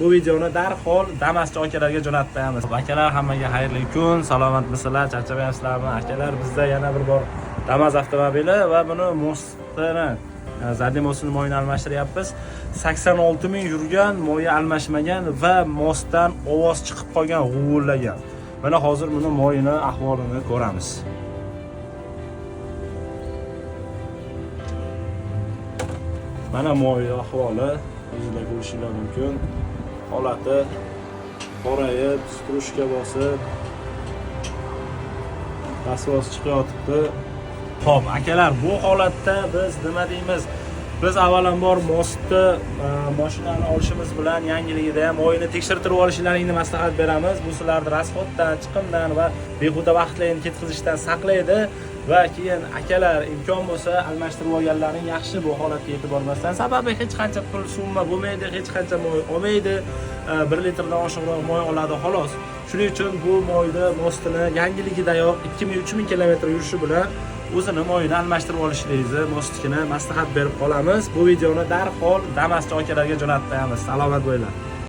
Bu videoni darhol Damaschi akalarga jo'natib qo'yamiz. Akalar, hammaga xayrli kun, salomatmisizlar, charchamayapsizlarmi? Akalar, bizda yana bir bor Damas avtomobili va buni mostini, zadniy mostini moyini almashtiryapmiz. 86 ming yurgan, moyi almashmagan va mostdan ovoz chiqib qolgan, g'uvillagan. Mana hozir buni moyini ahvolini ko'ramiz. Mana moyi ahvoli o'zingizlar ko'rishingiz mumkin. Holati qorayib, strushka bosib, asvos chiqayotibdi. Xo'p, akalar, bu holatda biz nima deymiz? Biz avvalambor mostni mashinani olishimiz bilan yangiligida ham oyini tekshirtirib olishlaringni maslahat beramiz. Bu sizlarni rasxoddan, chiqimdan va behuda vaqtlarni ketkazishdan saqlaydi va keyin akalar imkon bo'lsa almashtirib olganlaring yaxshi bu holatga e'tibor bermasdan. Sababi hech qancha pul summa bo'lmaydi, hech qancha moy olmaydi. 1 litrdan oshiqroq moy oladi xolos. Shuning uchun bu moyni mostini yangiligidayoq 2000-3000 kilometr yurishi bilan o'zini moyini almashtirib olishingizni mostnikini maslahat berib qolamiz. Bu videoni darhol Damaschi akalarga jo'natib qo'yamiz. Salomat bo'linglar.